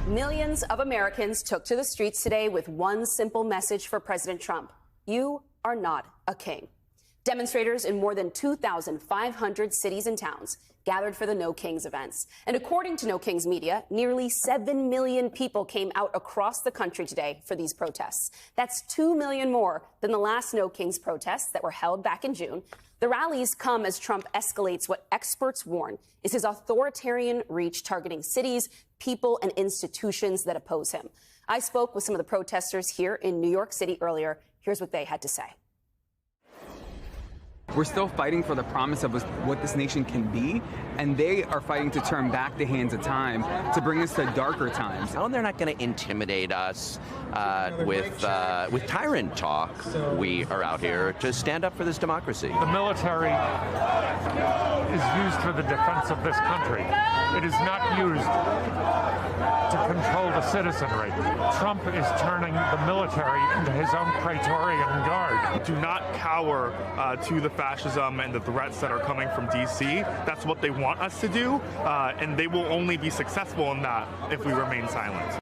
Millions of Americans took to the streets today with one simple message for President Trump. You are not a king. Demonstrators in more than 2,500 cities and towns gathered for the No Kings events. And according to No Kings media, nearly 7 million people came out across the country today for these protests. That's 2 million more than the last No Kings protests that were held back in June. The rallies come as Trump escalates what experts warn is his authoritarian reach targeting cities, people, and institutions that oppose him. I spoke with some of the protesters here in New York City earlier. Here's what they had to say. We're still fighting for the promise of what this nation can be, and they are fighting to turn back the hands of time to bring us to darker times. No, they're not going to intimidate us with tyrant talk. We are out here to stand up for this democracy. The military is used for the defense of this country. It is not used to control the citizenry. Trump is turning the military into his own Praetorian Guard. Do not cower to the fascism and the threats that are coming from D.C. That's what they want us to do, and they will only be successful in that if we remain silent.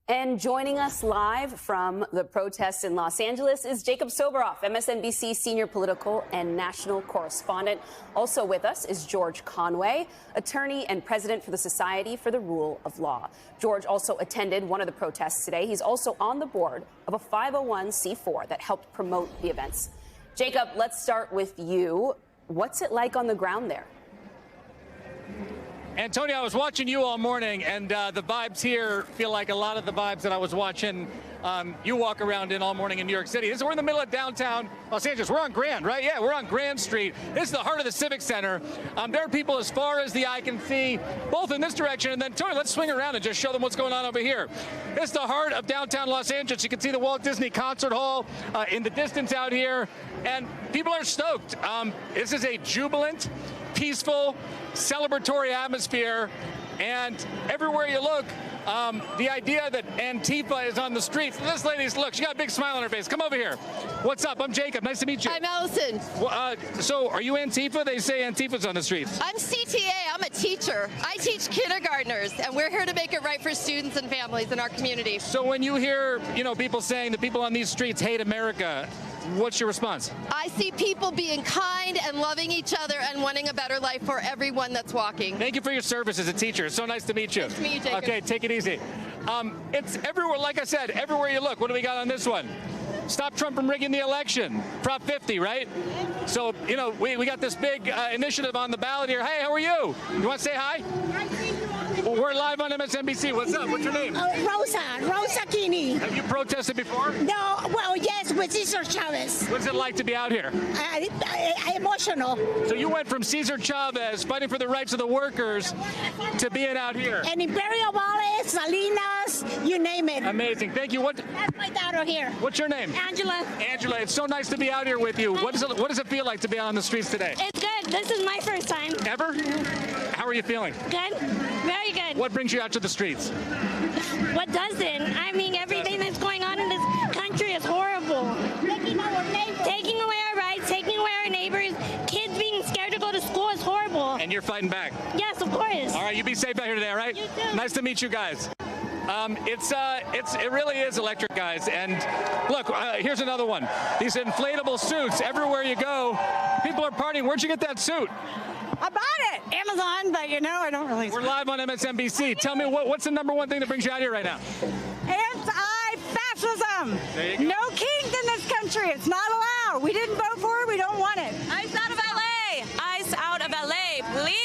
And joining us live from the protests in Los Angeles is Jacob Soboroff, MSNBC senior political and national correspondent. Also with us is George Conway, attorney and president for the Society for the Rule of Law. George also attended one of the protests today. He's also on the board of a 501c4 that helped promote the events. Jacob, let's start with you. What's it like on the ground there? Antonio, I was watching you all morning, and the vibes here feel like a lot of the vibes that I was watching you walk around in all morning in New York City. We're in the middle of downtown Los Angeles. We're on Grand, right? Yeah, we're on Grand Street. This is the heart of the Civic Center. There are people as far as the eye can see, both in this direction, and then, Tony, let's swing around and just show them what's going on over here. This is the heart of downtown Los Angeles. You can see the Walt Disney Concert Hall in the distance out here, and people are stoked. This is a jubilant, peaceful, celebratory atmosphere, and everywhere you look, the idea that Antifa is on the streets. This lady's, look, she got a big smile on her face. Come over here. What's up? I'm Jacob. Nice to meet you. I'm Allison. So are you Antifa? They say Antifa's on the streets. I'm CTA. I'm a teacher. I teach kindergartners, and we're here to make it right for students and families in our community. So when you hear, people saying that people on these streets hate America, what's your response? I see people being kind and loving each other and wanting a better life for everyone that's walking. Thank you for your service as a teacher. It's so nice to meet you. Nice to meet you, Jacob. Okay, take it easy. It's everywhere, like I said, everywhere you look. What do we got on this one? Stop Trump from rigging the election. Prop 50, right? So, we got this big initiative on the ballot here. Hey, how are you? You want to say hi? Well, we're live on MSNBC. What's up? What's your name? Rosa Kini. Have you protested before? No, well, yes, with Cesar Chavez. What's it like to be out here? Emotional. So you went from Cesar Chavez fighting for the rights of the workers to being out here. And Imperial Valley, Salinas, you name it. Amazing. Thank you. That's my daughter here. What's your name? Angela. Angela, it's so nice to be out here with you. What does it feel like to be out on the streets today? It's good. This is my first time. Ever? How are you feeling? Good. Very good. What brings you out to the streets? What doesn't? I mean, everything that's going on in this country is horrible. Taking our neighbors. Taking away our rights, taking away our neighbors, kids being scared to go to school is horrible. And you're fighting back? Yes, of course. All right, you be safe out here today, all right? You too. Nice to meet you guys. It really is electric, guys. And look, here's another one. These inflatable suits, everywhere you go, people are partying. Where'd you get that suit? I bought it. Amazon, but I don't really. We're live on MSNBC. Tell me, what's the number one thing that brings you out here right now? Anti-fascism. There you go. No kings in this country. It's not allowed. We didn't vote for it. We don't want it. Ice out of LA. Ice out of LA, please.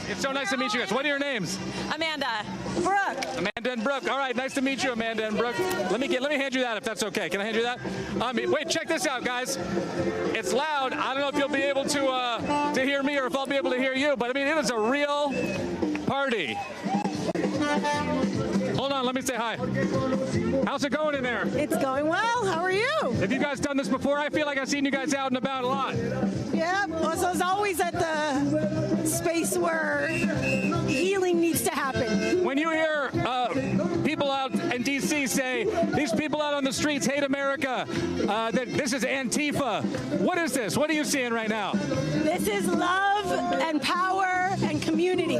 It's so nice to meet you guys. What are your names? Amanda. Brooke. Amanda and Brooke. All right, nice to meet you, Amanda and Brooke. Let me hand you that if that's okay. Can I hand you that? Wait, check this out, guys. It's loud. I don't know if you'll be able to hear me or if I'll be able to hear you, but it is a real party. Hold on, let me say hi. How's it going in there? It's going well. How are you? Have you guys done this before? I feel like I've seen you guys out and about a lot. Yeah, also it's always at the space where healing needs to happen. When you hear people out in D.C. say, these people out on the streets hate hate America. This is Antifa. What is this? What are you seeing right now? This is love and power and community.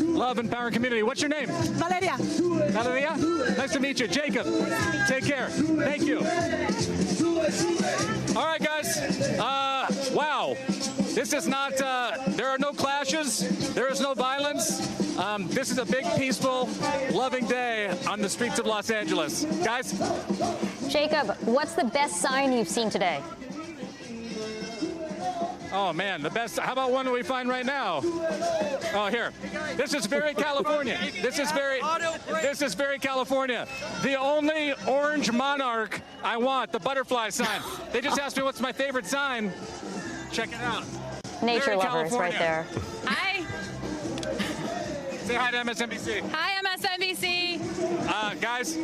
Love and power and community. What's your name? Valeria. Valeria? Nice to meet you. Jacob. Take care. Thank you. All right, guys. Wow. This is not, there are no clashes. There is no violence. This is a big, peaceful, loving day on the streets of Los Angeles. Guys? Jacob, what's the best sign you've seen today? Oh, man, the best. How about one that we find right now? Oh, here. This is very California. This is very California. The only orange monarch I want, the butterfly sign. They just asked me what's my favorite sign. Check it out. Nature very lovers California. right there. Hi. Say hi to MSNBC. Hi, MSNBC. Guys,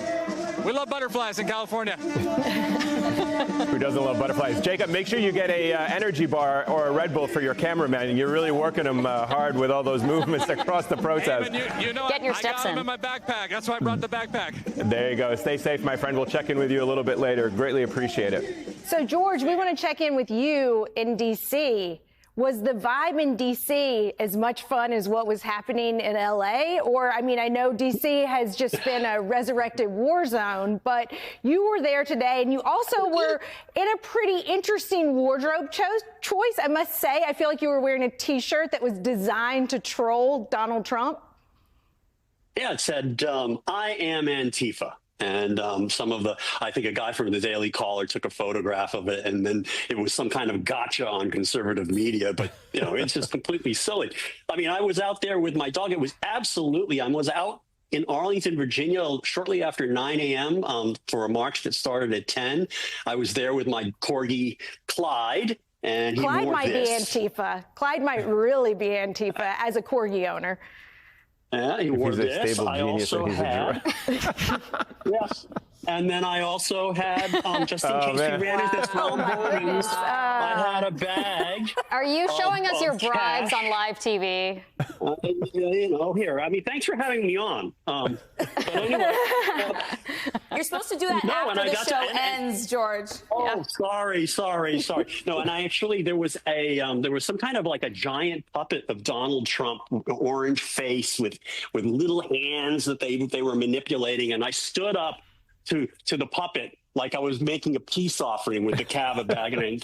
we love butterflies in California. Who doesn't love butterflies? Jacob, make sure you get a energy bar or a Red Bull for your cameraman. You're really working them hard with all those movements across the protest. Hey, you know Get your I steps got them in. in my backpack. That's why I brought the backpack. There you go. Stay safe, my friend. We'll check in with you a little bit later. Greatly appreciate it. So, George, we want to check in with you in D.C. Was the vibe in D.C. as much fun as what was happening in L.A.? Or, I mean, I know D.C. has just been a resurrected war zone, but you were there today, and you also were in a pretty interesting wardrobe choice, I must say. I feel like you were wearing a T-shirt that was designed to troll Donald Trump. Yeah, it said, I am Antifa. And I think a guy from the Daily Caller took a photograph of it, and then it was some kind of gotcha on conservative media. But, it's just completely silly. I mean, I was out there with my dog. I was out in Arlington, Virginia, shortly after 9 a.m. For a march that started at 10. I was there with my corgi, Clyde. And Clyde might be Antifa. Clyde might really be Antifa as a corgi owner. Yeah, he wore this. I also had, yes. And then I also had, just in case we ran into some buildings, I had a bag. Are you showing us your bribes cash on live TV? Here. I mean, thanks for having me on. But anyway, You're supposed to do that after the show ends, George. Oh, sorry. No, and I actually, there was some kind of like a giant puppet of Donald Trump, orange face with little hands that they were manipulating, and I stood up to the puppet like I was making a peace offering with the Cava bag, and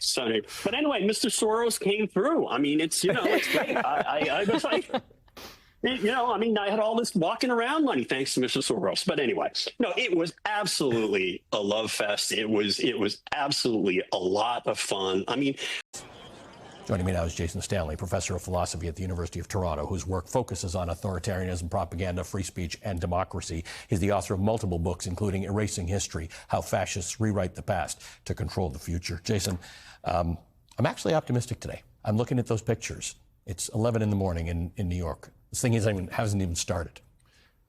so. But anyway, Mr. Soros came through. I mean, it's it's great. I was like, I had all this walking around money thanks to Mr. Soros. But anyway, no, it was absolutely a love fest. It was absolutely a lot of fun. I mean. Joining me now is Jason Stanley, professor of philosophy at the University of Toronto, whose work focuses on authoritarianism, propaganda, free speech, and democracy. He's the author of multiple books, including Erasing History, How Fascists Rewrite the Past to Control the Future. Jason, I'm actually optimistic today. I'm looking at those pictures. It's 11 in the morning in New York. This thing hasn't even started.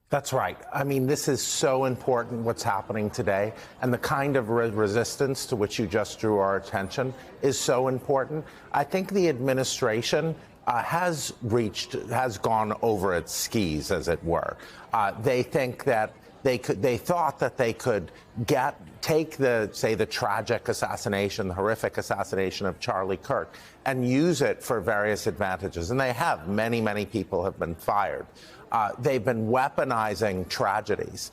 That's right. I mean, this is so important, what's happening today. And the kind of resistance to which you just drew our attention is so important. I think the administration has gone over its skis, as it were. They think that they thought that they could take the tragic assassination, the horrific assassination of Charlie Kirk, and use it for various advantages. And they have. Many people have been fired. They've been weaponizing tragedies.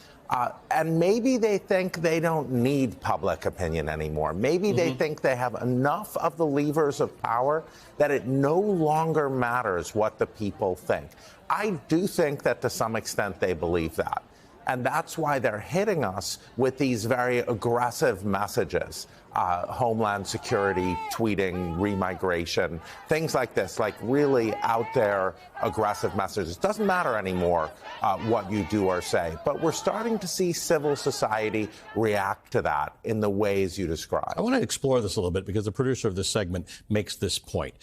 And maybe they think they don't need public opinion anymore. Maybe they think they have enough of the levers of power that it no longer matters what the people think. I do think that to some extent they believe that. And that's why they're hitting us with these very aggressive messages. Homeland security, tweeting, remigration, things like this, like really out there aggressive messages. It doesn't matter anymore what you do or say, but we're starting to see civil society react to that in the ways you described. I want to explore this a little bit because the producer of this segment makes this point.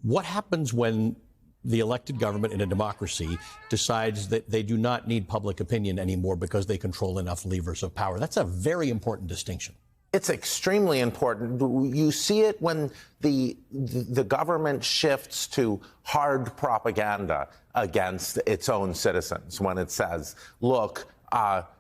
What happens when the elected government in a democracy decides that they do not need public opinion anymore because they control enough levers of power? That's a very important distinction. It's extremely important. You see it when the government shifts to hard propaganda against its own citizens, when it says, look,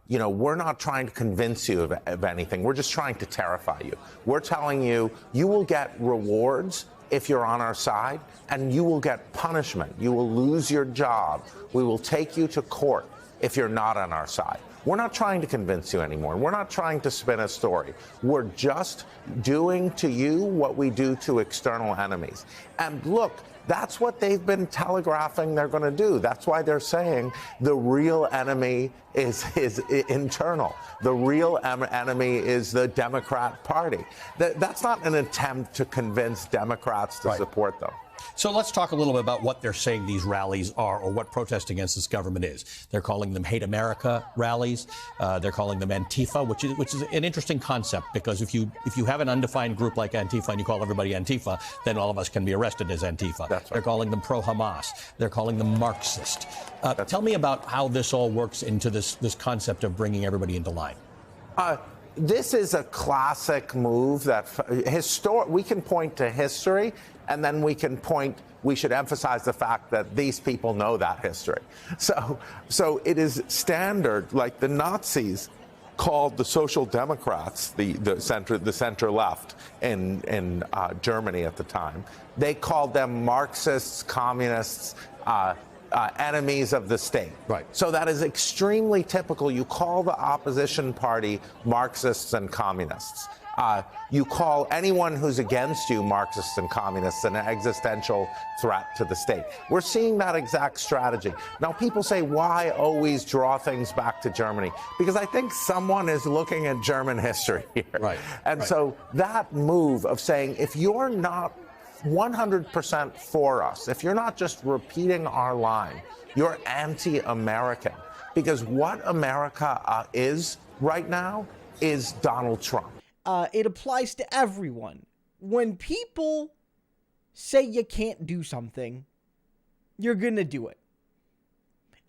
we're not trying to convince you of anything. We're just trying to terrify you. We're telling you, you will get rewards if you're on our side, and you will get punishment. You will lose your job. We will take you to court if you're not on our side. We're not trying to convince you anymore. We're not trying to spin a story. We're just doing to you what we do to external enemies. And look, that's what they've been telegraphing they're going to do. That's why they're saying the real enemy is internal. The real enemy is the Democrat Party. That's not an attempt to convince Democrats to support them. So let's talk a little bit about what they're saying these rallies are, or what protest against this government is. They're calling them Hate America rallies. They're calling them Antifa, which is an interesting concept, because if you have an undefined group like Antifa and you call everybody Antifa, then all of us can be arrested as Antifa. That's right. They're calling them pro-Hamas. They're calling them Marxist. Tell me about how this all works into this concept of bringing everybody into line. This is a classic move that we can point to history, and then we should emphasize the fact that these people know that history. So it is standard, like the Nazis called the Social Democrats, the center left in Germany at the time. They called them Marxists, communists, enemies of the state. Right. So that is extremely typical. You call the opposition party Marxists and communists. You call anyone who's against you Marxists and communists, an existential threat to the state. We're seeing that exact strategy. Now, people say, why always draw things back to Germany? Because I think someone is looking at German history here. Right. And so that move of saying, if you're not 100% for us, if you're not just repeating our line, you're anti-American. Because what America is right now is Donald Trump. It applies to everyone. When people say you can't do something, you're gonna do it.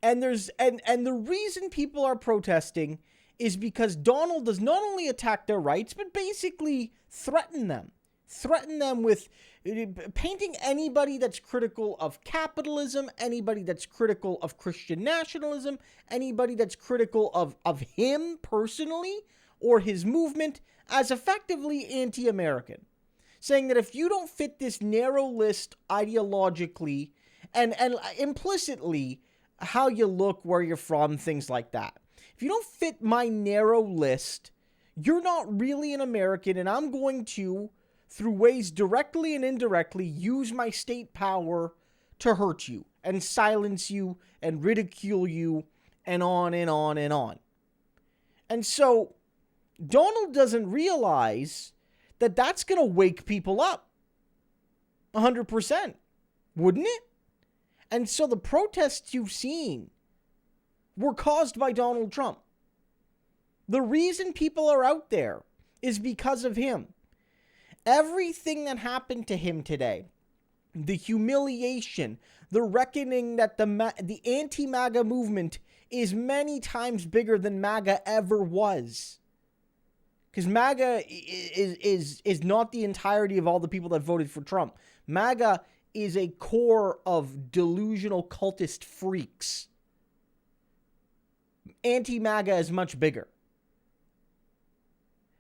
And the reason people are protesting is because Donald does not only attack their rights, but basically threaten them. Threaten them with painting anybody that's critical of capitalism, anybody that's critical of Christian nationalism, anybody that's critical of him personally or his movement as effectively anti-American. Saying that if you don't fit this narrow list ideologically and implicitly how you look, where you're from, things like that. If you don't fit my narrow list, you're not really an American, and I'm going to, through ways directly and indirectly, use my state power to hurt you and silence you and ridicule you and on and on and on. And so Donald doesn't realize that that's going to wake people up 100%, wouldn't it? And so the protests you've seen were caused by Donald Trump. The reason people are out there is because of him. Everything that happened to him today, the humiliation, the reckoning that the anti-MAGA movement is many times bigger than MAGA ever was. Because MAGA is not the entirety of all the people that voted for Trump. MAGA is a core of delusional cultist freaks. Anti-MAGA is much bigger.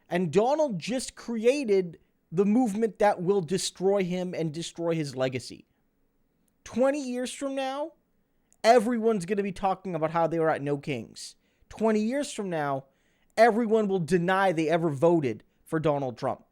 And Donald just created the movement that will destroy him and destroy his legacy. 20 years from now, everyone's going to be talking about how they were at No Kings. 20 years from now, everyone will deny they ever voted for Donald Trump.